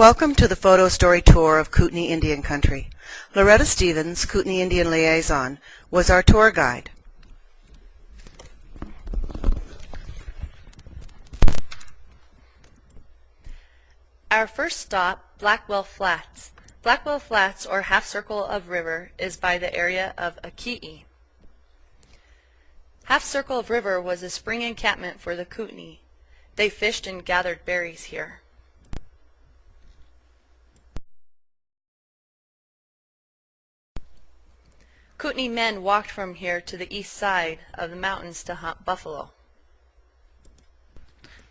Welcome to the photo story tour of Kootenai Indian Country. Loretta Stevens, Kootenai Indian Liaison, was our tour guide. Our first stop, Blackwell Flats. Blackwell Flats, or half circle of river, is by the area of Akii. Half circle of river was a spring encampment for the Kootenai. They fished and gathered berries here. Kootenai men walked from here to the east side of the mountains to hunt buffalo.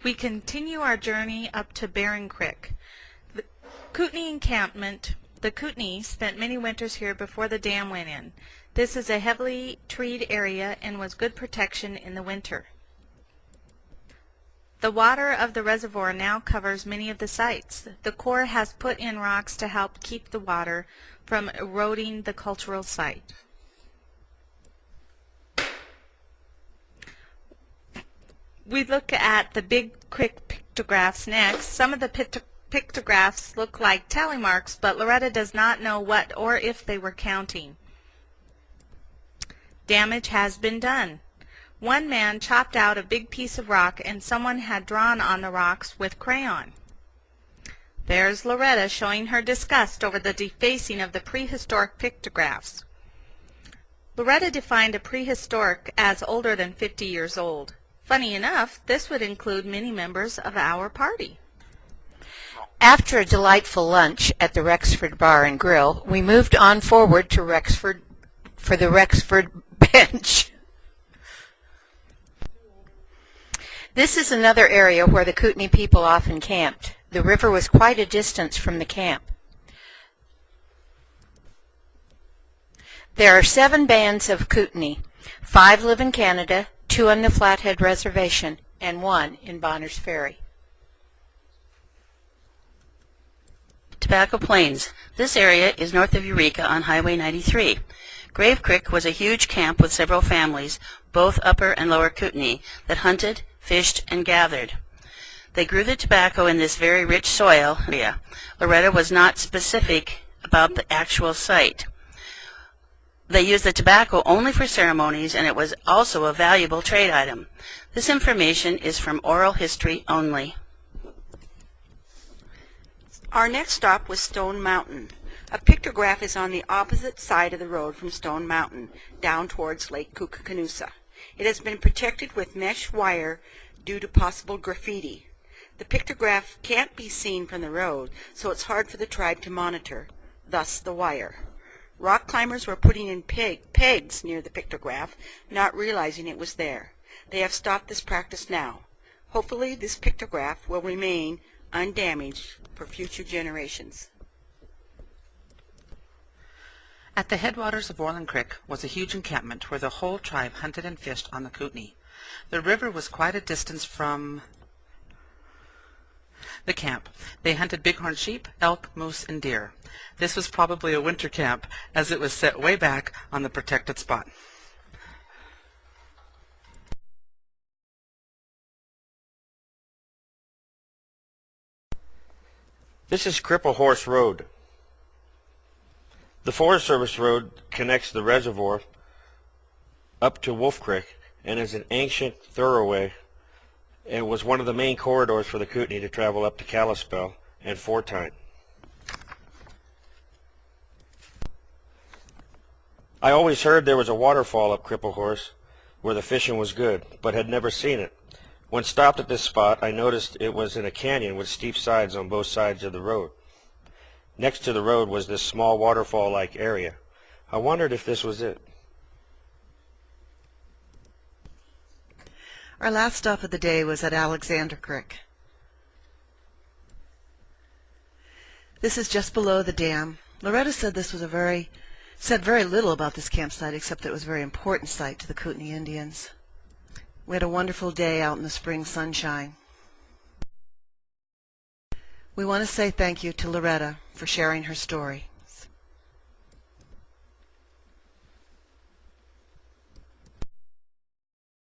We continue our journey up to Barren Creek. The Kootenai encampment. The Kootenai spent many winters here before the dam went in. This is a heavily treed area and was good protection in the winter. The water of the reservoir now covers many of the sites. The Corps has put in rocks to help keep the water from eroding the cultural site. We look at the big quick pictographs next. Some of the pictographs look like tally marks, but Loretta does not know what or if they were counting. Damage has been done. One man chopped out a big piece of rock and someone had drawn on the rocks with crayon. There's Loretta showing her disgust over the defacing of the prehistoric pictographs. Loretta defined a prehistoric as older than 50 years old. Funny enough, this would include many members of our party. After a delightful lunch at the Rexford Bar and Grill, we moved on forward to Rexford for the Rexford Bench. This is another area where the Kootenai people often camped. The river was quite a distance from the camp. There are 7 bands of Kootenai. 5 live in Canada, 2 on the Flathead Reservation, and 1 in Bonners Ferry. Tobacco Plains. This area is north of Eureka on Highway 93. Grave Creek was a huge camp with several families, both upper and lower Kootenai, that hunted, fished, and gathered. They grew the tobacco in this very rich soil area. Loretta was not specific about the actual site. They used the tobacco only for ceremonies, and it was also a valuable trade item. This information is from oral history only. Our next stop was Stone Mountain. A pictograph is on the opposite side of the road from Stone Mountain, down towards Lake Kootenai. It has been protected with mesh wire due to possible graffiti. The pictograph can't be seen from the road, so it's hard for the tribe to monitor, thus the wire. Rock climbers were putting in pegs near the pictograph, not realizing it was there. They have stopped this practice now. Hopefully this pictograph will remain undamaged for future generations. At the headwaters of Orland Creek was a huge encampment where the whole tribe hunted and fished on the Kootenai. The river was quite a distance from the camp. They hunted bighorn sheep, elk, moose, and deer. This was probably a winter camp, as it was set way back on the protected spot. This is Cripple Horse Road. The Forest Service Road connects the reservoir up to Wolf Creek and is an ancient thoroughway and was one of the main corridors for the Kootenai to travel up to Kalispell and Fortine. I always heard there was a waterfall up Cripple Horse where the fishing was good, but had never seen it. When stopped at this spot, I noticed it was in a canyon with steep sides on both sides of the road. Next to the road was this small waterfall-like area. I wondered if this was it. Our last stop of the day was at Alexander Creek. This is just below the dam. Loretta said this was said very little about this campsite except that it was a very important site to the Kootenai Indians. We had a wonderful day out in the spring sunshine. We want to say thank you to Loretta for sharing her story.